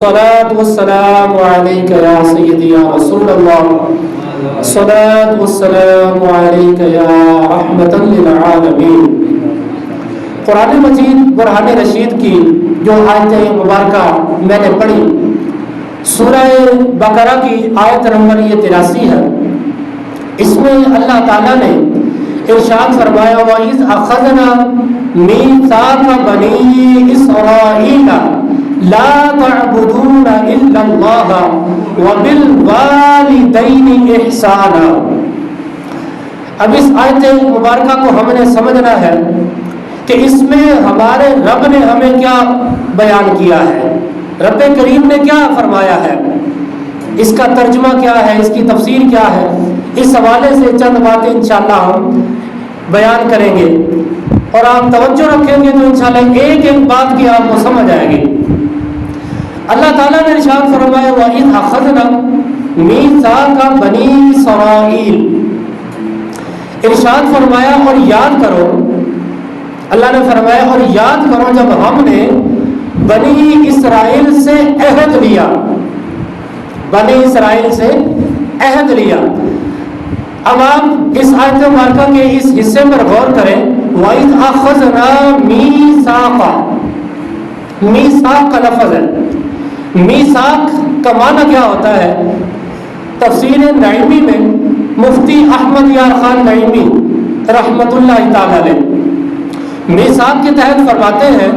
الصلاة والسلام عليك يا سيدي يا رسول الله الصلاة والسلام عليك يا رحمة للعالمين۔ قرآن مجید برہان رشید کی جو آیت مبارکہ میں نے پڑھی سورہ بقرہ کی آیت نمبر 83 ہے، اس میں اللہ تعالیٰ نے ارشاد فرمایا وَإِذْ أَخَذْنَا مِيثَاقَ بَنِي إِسْرَائِيلَ لا تعبدون الا اللہ وبالوالدین احسانا۔ اب اس آیت مبارکہ کو ہم نے سمجھنا ہے کہ اس میں ہمارے رب نے ہمیں کیا بیان کیا ہے، رب کریم نے کیا فرمایا ہے، اس کا ترجمہ کیا ہے، اس کی تفسیر کیا ہے، اس حوالے سے چند باتیں انشاءاللہ ہم بیان کریں گے اور آپ توجہ رکھیں گے تو انشاءاللہ ایک ایک بات کی آپ کو سمجھ آئے گی۔ اللہ تعالیٰ نے ارشاد فرمایا وَإِذْ أَخَذْنَا مِيثَاقَ بَنِي إِسْرَائِيلَ، ارشاد فرمایا اور یاد کرو، اللہ نے فرمایا اور یاد کرو جب ہم نے بنی اسرائیل سے عہد لیا، بنی اسرائیل سے عہد لیا۔ اب آپ اس آیت مبارکہ کے اس حصے پر غور کریں، وَإِذْ أَخَذْنَا مِيثَاقَ، میثاق کا لفظ ہے، میثاق کا معنی کیا ہوتا ہے؟ تفسیر نعیمی میں مفتی احمد یار خان نعیمی رحمت اللہ تعالی علیہ میثاق کے تحت فرماتے ہیں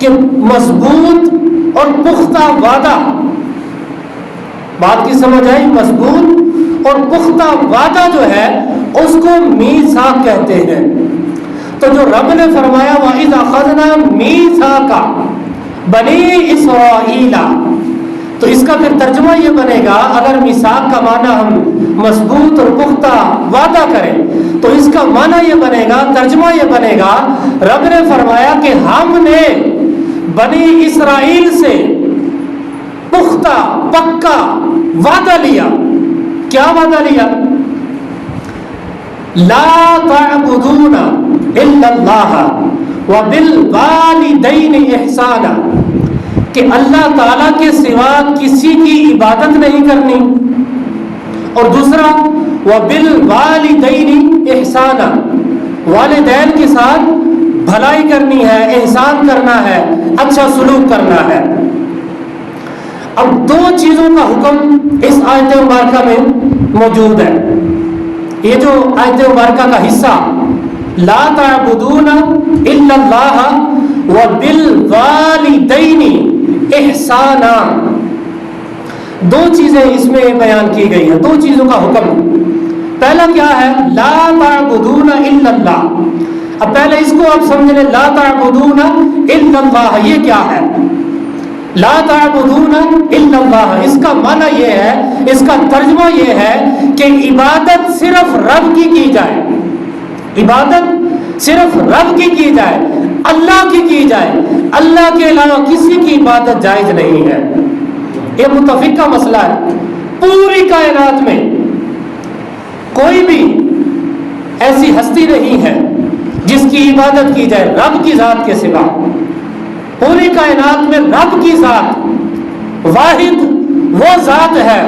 کہ مضبوط اور پختہ وعدہ، بات کی سمجھ آئی، مضبوط اور پختہ وعدہ جو ہے اس کو میثاق کہتے ہیں۔ تو جو رب نے فرمایا وَإِذْ أَخَذْنَا مِيثَاقَ بنی اسرائیل، تو اس کا پھر ترجمہ یہ بنے گا، اگر میثاق کا معنی ہم مضبوط اور پختہ وعدہ کریں تو اس کا معنی یہ بنے گا، ترجمہ یہ بنے گا، رب نے فرمایا کہ ہم نے بنی اسرائیل سے پختہ پکا وعدہ لیا۔ کیا وعدہ لیا؟ لا تعبدون الا اللہ وبالوالدین احسانا، کہ اللہ تعالیٰ کے سوا کسی کی عبادت نہیں کرنی، اور دوسرا وبالوالدین احسانا، والدین کے ساتھ بھلائی کرنی ہے، احسان کرنا ہے، اچھا سلوک کرنا ہے۔ اب دو چیزوں کا حکم اس آیت مبارکہ میں موجود ہے۔ یہ جو آیت مبارکہ کا حصہ لا تعبدون الا اللہ وبالوالدین احسانا، دو چیزیں اس میں بیان کی گئی ہیں، دو چیزوں کا حکم۔ پہلا کیا ہے؟ لا تعبدون الا اللہ۔ اب پہلے اس کو آپ سمجھ لیں، لا تعبدون الا اللہ یہ کیا ہے؟ لا تعبدون الا اللہ، اس کا معنی یہ ہے، اس کا ترجمہ یہ ہے کہ عبادت صرف رب کی جائے، عبادت صرف رب کی جائے، اللہ کی جائے، اللہ کے علاوہ کسی کی عبادت جائز نہیں ہے۔ یہ متفق کا مسئلہ ہے۔ پوری کائنات میں کوئی بھی ایسی ہستی نہیں ہے جس کی عبادت کی جائے رب کی ذات کے سوا۔ پوری کائنات میں رب کی ذات واحد وہ ذات ہے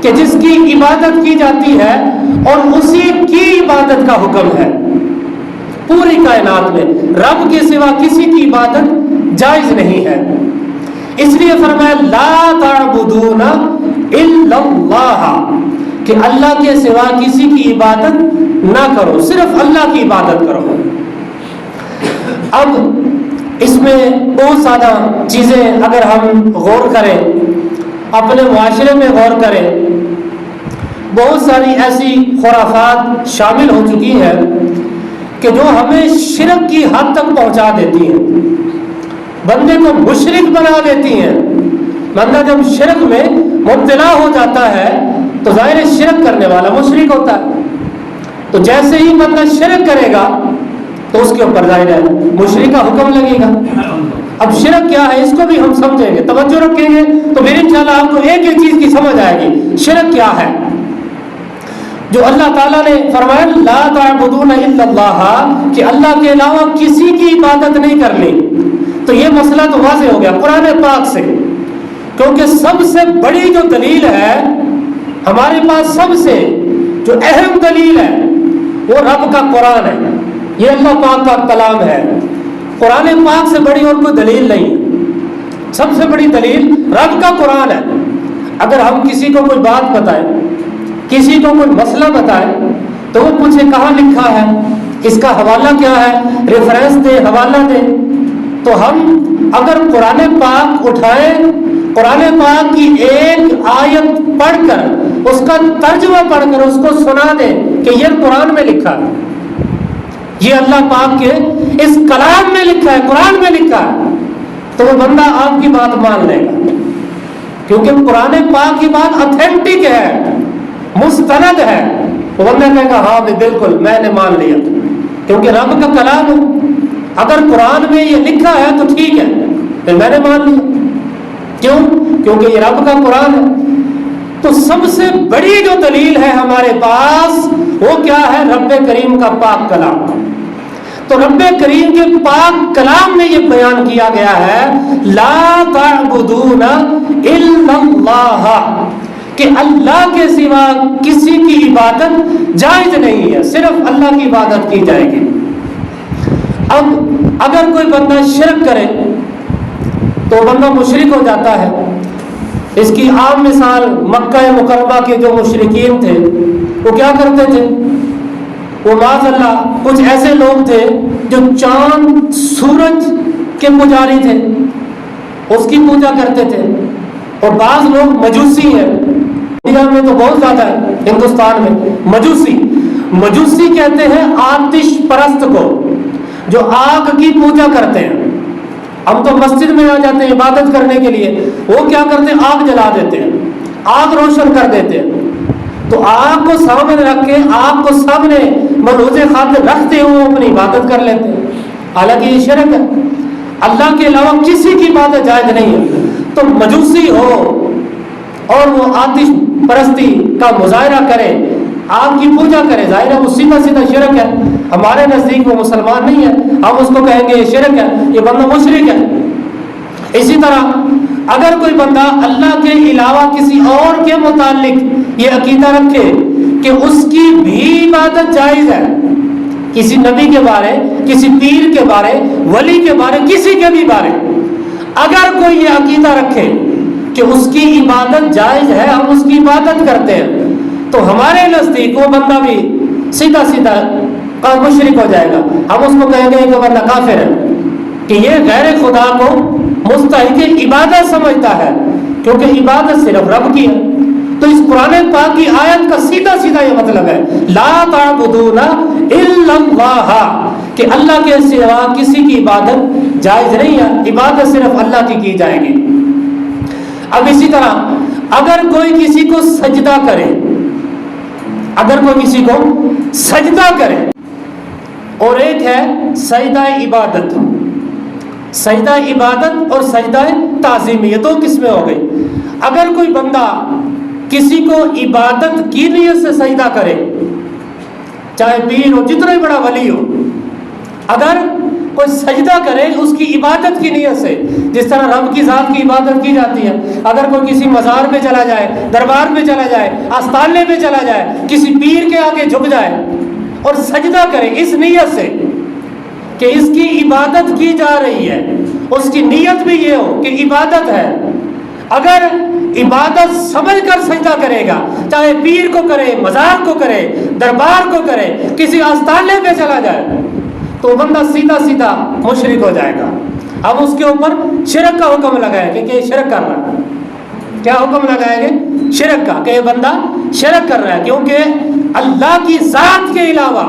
کہ جس کی عبادت کی جاتی ہے اور اسی کی عبادت کا حکم ہے۔ پوری کائنات میں رب کے سوا کسی کی عبادت جائز نہیں ہے، اس لیے فرمایا لا تعبدون الا اللہ، کہ اللہ کے سوا کسی کی عبادت نہ کرو، صرف اللہ کی عبادت کرو۔ اب اس میں بہت زیادہ چیزیں اگر ہم غور کریں، اپنے معاشرے میں غور کریں، بہت ساری ایسی خرافات شامل ہو چکی ہیں کہ جو ہمیں شرک کی حد تک پہنچا دیتی ہیں، بندے کو مشرک بنا دیتی ہیں۔ بندہ جب شرک میں مبتلا ہو جاتا ہے تو ظاہر شرک کرنے والا مشرک ہوتا ہے، تو جیسے ہی بندہ شرک کرے گا تو اس کے اوپر ظاہر ہے مشرک کا حکم لگے گا۔ اب شرک کیا ہے اس کو بھی ہم سمجھیں گے، توجہ رکھیں گے تو پھر انشاءاللہ آپ کو ایک ایک چیز کی سمجھ آئے گی۔ شرک کیا ہے؟ جو اللہ تعالیٰ نے فرمایا لا تعبدون الا اللہ، کہ اللہ کے علاوہ کسی کی عبادت نہیں کرنی، تو یہ مسئلہ تو واضح ہو گیا قرآن پاک سے۔ کیونکہ سب سے بڑی جو دلیل ہے ہمارے پاس، سب سے جو اہم دلیل ہے وہ رب کا قرآن ہے، یہ اللہ پاک کا کلام ہے۔ قرآن پاک سے بڑی اور کوئی دلیل نہیں ہے، سب سے بڑی دلیل رب کا قرآن ہے۔ اگر ہم کسی کو کوئی بات بتائیں، کسی کو کوئی مسئلہ بتائیں، تو وہ پوچھے کہاں لکھا ہے، اس کا حوالہ کیا ہے، ریفرنس دے، حوالہ دے۔ تو ہم اگر قرآن پاک اٹھائیں، قرآن پاک کی ایک آیت پڑھ کر، اس کا ترجمہ پڑھ کر اس کو سنا دیں کہ یہ قرآن میں لکھا ہے، یہ اللہ پاک کے اس کلام میں لکھا ہے، قرآن میں لکھا ہے، تو وہ بندہ آپ کی بات مان لے گا، کیونکہ قرآن پاک کی بات اتھینٹک ہے، مستند ہے۔ وہ بندہ کہے گا ہاں بالکل میں نے مان لیا، کیونکہ رب کا کلام ہے۔ اگر قرآن میں یہ لکھا ہے تو ٹھیک ہے، پھر میں نے مان لیا۔ کیوں؟ کیونکہ یہ رب کا قرآن ہے۔ تو سب سے بڑی جو دلیل ہے ہمارے پاس وہ کیا ہے؟ رب کریم کا پاک کلام۔ تو رب کریم کے پاک کلام میں یہ بیان کیا گیا ہے لا تعبدون الا اللہ، کہ اللہ کے سوا کسی کی عبادت جائز نہیں ہے، صرف اللہ کی عبادت کی جائے گی۔ اب اگر کوئی بندہ شرک کرے تو بندہ مشرک ہو جاتا ہے۔ اس کی عام مثال مکہ مکرمہ کے جو مشرکین تھے وہ کیا کرتے تھے؟ وہ معاذ اللہ کچھ ایسے لوگ تھے جو چاند سورج کے پجاری تھے، اس کی پوجا کرتے تھے۔ اور بعض لوگ مجوسی ہیں، انڈیا میں تو بہت زیادہ ہے، ہندوستان میں مجوسی کہتے ہیں آتش پرست کو، جو آگ کی پوجا کرتے ہیں۔ ہم تو مسجد میں آ جاتے ہیں عبادت کرنے کے لیے، وہ کیا کرتے ہیں؟ آگ جلا دیتے ہیں، آگ روشن کر دیتے ہیں۔ تو آگ کو سامنے رکھ کے، آگ کو سامنے ملحوظ خاطر رکھتے ہوئے اپنی عبادت کر لیتے ہیں، حالانکہ یہ شرک ہے، اللہ کے علاوہ کسی کی عبادت جائز نہیں ہے۔ تو مجوسی ہو اور وہ آتش پرستی کا مظاہرہ کرے، آگ کی پوجا کرے، ظاہر ہے وہ سیدھا شرک ہے۔ ہمارے نزدیک وہ مسلمان نہیں ہے، ہم اس کو کہیں گے یہ شرک ہے، یہ بندہ مشرک ہے۔ اسی طرح اگر کوئی بندہ اللہ کے علاوہ کسی اور کے متعلق یہ عقیدہ رکھے کہ اس کی بھی عبادت جائز ہے، کسی نبی کے بارے، کسی پیر کے بارے، ولی کے بارے، کسی کے بھی بارے اگر کوئی یہ عقیدہ رکھے کہ اس کی عبادت جائز ہے، ہم اس کی عبادت کرتے ہیں، تو ہمارے نزدیک وہ بندہ بھی سیدھا مشرک ہو جائے گا۔ ہم اس کو کہیں گے کہ بندہ کافر ہے، کہ یہ غیر خدا کو مستحق عبادت سمجھتا ہے، کیونکہ عبادت صرف رب کی ہے۔ تو اس قرآن پاک کی آیت کا سیدھا یہ مطلب ہے لا تعبدون الا اللہ، کہ اللہ کے سوا کسی کی عبادت جائز نہیں ہے، عبادت صرف اللہ کی جائے گی۔ اب اسی طرح اگر کوئی کسی کو سجدہ کرے، اور ایک ہے سجدہ عبادت، سجدہ عبادت اور سجدہ تعظیم، یہ دو قسمیں ہو گئی۔ اگر کوئی بندہ کسی کو عبادت کی نیت سے سجدہ کرے، چاہے پیر ہو، جتنا ہی بڑا ولی ہو، اگر کوئی سجدہ کرے اس کی عبادت کی نیت سے، جس طرح رب کی ذات کی عبادت کی جاتی ہے، اگر کوئی کسی مزار پہ چلا جائے، دربار پہ چلا جائے، آستانے پہ چلا جائے، کسی پیر کے آگے جھک جائے اور سجدہ کرے اس نیت سے کہ اس کی عبادت کی جا رہی ہے، اس کی نیت بھی یہ ہو کہ عبادت ہے، اگر عبادت سمجھ کر سجدہ کرے گا، چاہے پیر کو کرے، مزار کو کرے، دربار کو کرے، کسی آستانے پہ چلا جائے، تو بندہ سیدھا مشرک ہو جائے گا۔ اب اس کے اوپر شرک کا حکم لگائے گا کہ یہ شرک کر رہا ہے۔ کیا حکم لگائیں گے؟ شرک کا، کہ یہ بندہ شرک کر رہا ہے، کیونکہ اللہ کی ذات کے علاوہ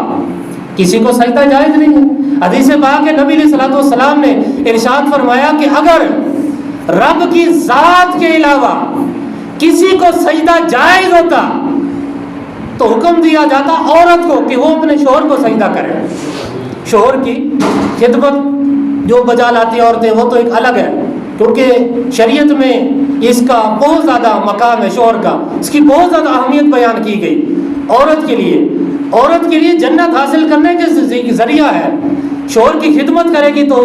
کسی کو سجدہ جائز نہیں ہے۔ حدیث پاک ہے نبی علیہ الصلوۃ والسلام نے ارشاد فرمایا کہ اگر رب کی ذات کے علاوہ کسی کو سجدہ جائز ہوتا تو حکم دیا جاتا عورت کو کہ وہ اپنے شوہر کو سجدہ کرے۔ شوہر کی خدمت جو بجا لاتی عورتیں وہ تو ایک الگ ہے، کیونکہ شریعت میں اس کا بہت زیادہ مقام ہے، شوہر کا، اس کی بہت زیادہ اہمیت بیان کی گئی۔ عورت کے لیے جنت حاصل کرنے کے ذریعہ ہے، شوہر کی خدمت کرے گی تو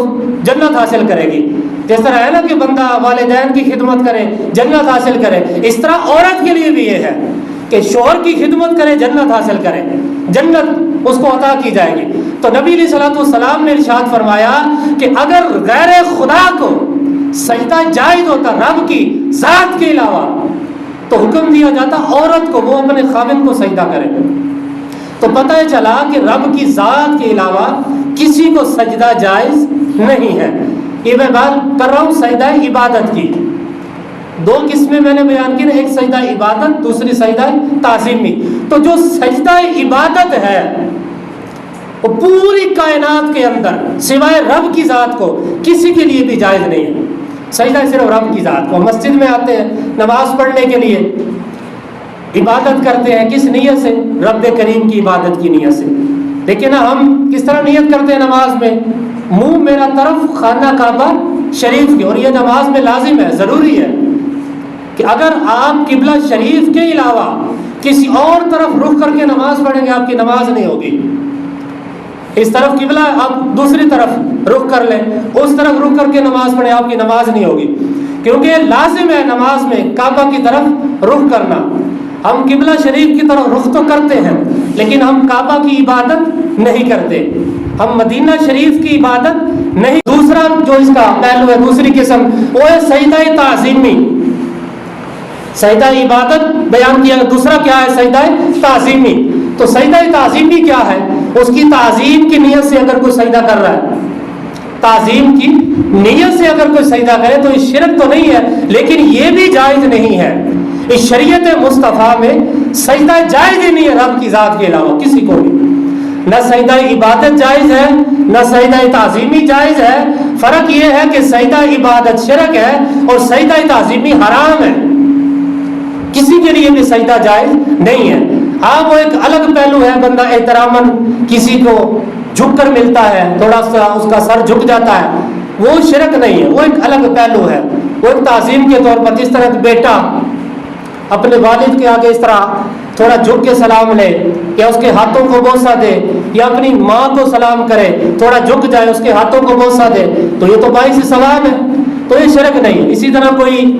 جنت حاصل کرے گی۔ جس طرح ہے نا کہ بندہ والدین کی خدمت کرے جنت حاصل کرے، اس طرح عورت کے لیے بھی یہ ہے کہ شوہر کی خدمت کرے جنت حاصل کرے، جنت اس کو عطا کی جائے گی۔ تو نبی علیہ الصلوۃ والسلام نے ارشاد فرمایا کہ اگر غیر خدا کو سجدہ جائز ہوتا رب کی ذات کے علاوہ، تو حکم دیا جاتا عورت کو وہ اپنے خاوند کو سجدہ کرے۔ تو پتہ چلا کہ رب کی ذات کے علاوہ کسی کو سجدہ جائز نہیں ہے۔ یہ میں بات کر رہا ہوں سجدہ عبادت کی۔ دو قسمیں میں نے بیان کی نا، ایک سجدہ عبادت، دوسری سجدہ تعظیمی۔ تو جو سجدہ عبادت ہے وہ پوری کائنات کے اندر سوائے رب کی ذات کو کسی کے لیے بھی جائز نہیں ہے۔ سجدہ صرف رب کی ذات کو۔ مسجد میں آتے ہیں نماز پڑھنے کے لیے، عبادت کرتے ہیں کس نیت سے؟ رب کریم کی عبادت کی نیت سے۔ دیکھیں نا ہم کس طرح نیت کرتے ہیں نماز میں، منہ میرا طرف خانہ کعبہ شریف کی، اور یہ نماز میں لازم ہے، ضروری ہے کہ اگر آپ قبلہ شریف کے علاوہ کسی اور طرف رخ کر کے نماز پڑھیں گے آپ کی نماز نہیں ہوگی۔ اس طرف قبلہ آپ دوسری طرف رخ کر لیں، اس طرف رخ کر کے نماز پڑھیں آپ کی نماز نہیں ہوگی، کیونکہ لازم ہے نماز میں کعبہ کی طرف رخ کرنا۔ ہم قبلہ شریف کی طرف رخ تو کرتے ہیں لیکن ہم کعبہ کی عبادت نہیں کرتے، ہم مدینہ شریف کی عبادت نہیں۔ دوسرا جو اس کا پہلو ہے، دوسری قسم، وہ ہے سجدہ تعظیمی۔ سجدہ عبادت بیان کیا، دوسرا کیا ہے؟ سجدہ تعظیمی۔ تو سجدہ تعظیمی کیا ہے؟ اس کی تعظیم کی نیت سے اگر کوئی سجدہ کر رہا ہے، تعظیم کی نیت سے اگر کوئی سجدہ کرے تو یہ شرک تو نہیں ہے، لیکن یہ بھی جائز نہیں ہے۔ اس شریعت مصطفیٰ میں سجدہ جائز ہی نہیں ہے رب کی ذات کے علاوہ کسی کو بھی۔ نہ سجدہ عبادت جائز ہے، نہ سجدہ تعظیمی جائز ہے۔ فرق یہ ہے کہ سجدہ عبادت شرک ہے اور سجدہ تعظیمی حرام ہے، کسی کے لیے بھی سجدہ جائز نہیں ہے۔ ہاں وہ ایک الگ پہلو ہے، بندہ احتراماً کسی کو جھک کر ملتا ہے، تھوڑا سا اس کا سر جھک جاتا ہے، وہ شرک نہیں ہے، وہ ایک الگ پہلو ہے۔ وہ ایک تعظیم کے طور پر، جس طرح ایک بیٹا اپنے والد کے آگے اس طرح تھوڑا جھک کے سلام لے، یا اس کے ہاتھوں کو بوسہ دے، یا اپنی ماں کو سلام کرے، تھوڑا جھک جائے اس کے ہاتھوں کو بوسہ دے، تو یہ تو باعث ثواب ہے، تو یہ شرک نہیں۔ اسی طرح کوئی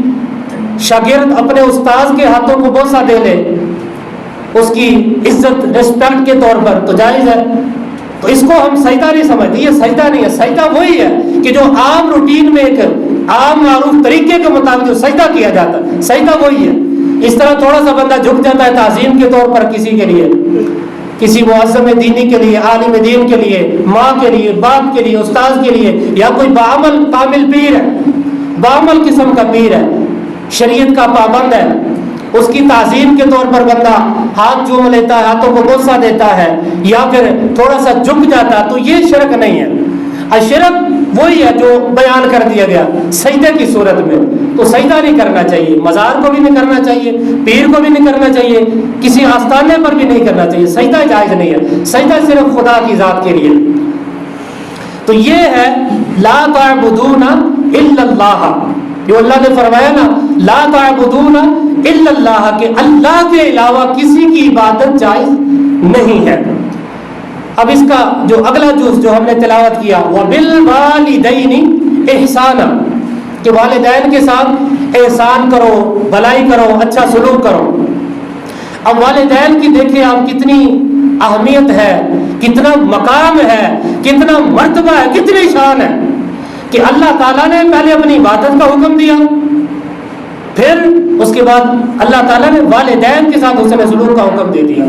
شاگرد اپنے استاذ کے ہاتھوں کو بوسہ دے لے اس کی عزت ریسپیکٹ کے طور پر، تو جائز ہے۔ تو اس کو ہم سجدہ نہیں سمجھتے، یہ سجدہ نہیں ہے۔ سجدہ وہی ہے کہ جو عام روٹین میں ایک عام معروف طریقے کے مطابق جو سجدہ کیا جاتا ہے، سجدہ وہی ہے۔ اس طرح تھوڑا سا بندہ جھک جاتا ہے تعظیم کے طور پر کسی کے لیے، کسی معظم دینی کے لیے، عالم دین کے لیے، ماں کے لیے، باپ کے لیے، استاذ کے لیے، یا کوئی بعمل کامل پیر ہے، بعمل قسم کا پیر ہے، شریعت کا پابند ہے، اس کی تعظیم کے طور پر بندہ ہاتھ چوم لیتا ہے، ہاتھوں کو بوسہ دیتا ہے، یا پھر تھوڑا سا جھک جاتا ہے، تو یہ شرک نہیں ہے۔ الشرک وہی ہے جو بیان کر دیا گیا سجدے کی صورت میں۔ تو سجدہ نہیں کرنا چاہیے، مزار کو بھی نہیں کرنا چاہیے، پیر کو بھی نہیں کرنا چاہیے، کسی آستانے پر بھی نہیں کرنا چاہیے۔ سجدہ جائز نہیں ہے، سجدہ صرف خدا کی ذات کے لیے۔ تو یہ ہے لا تعبدون الا اللہ، جو اللہ نے فرمایا نا لا تعبدون الا اللہ، کہ اللہ کے علاوہ کسی کی عبادت جائز نہیں ہے۔ اب اس کا جو اگلا جز جو ہم نے تلاوت کیا، وَبِالْوَالِدَيْنِ احسانا، کہ والدین کے ساتھ احسان کرو، بھلائی کرو، اچھا سلوک کرو۔ اب والدین کی دیکھیں آپ کتنی اہمیت ہے، کتنا مقام ہے، کتنا مرتبہ ہے، کتنی شان ہے کہ اللہ تعالیٰ نے پہلے اپنی عبادت کا حکم دیا، پھر اس کے بعد اللہ تعالیٰ نے والدین کے ساتھ حسن سلوک کا حکم دے دیا۔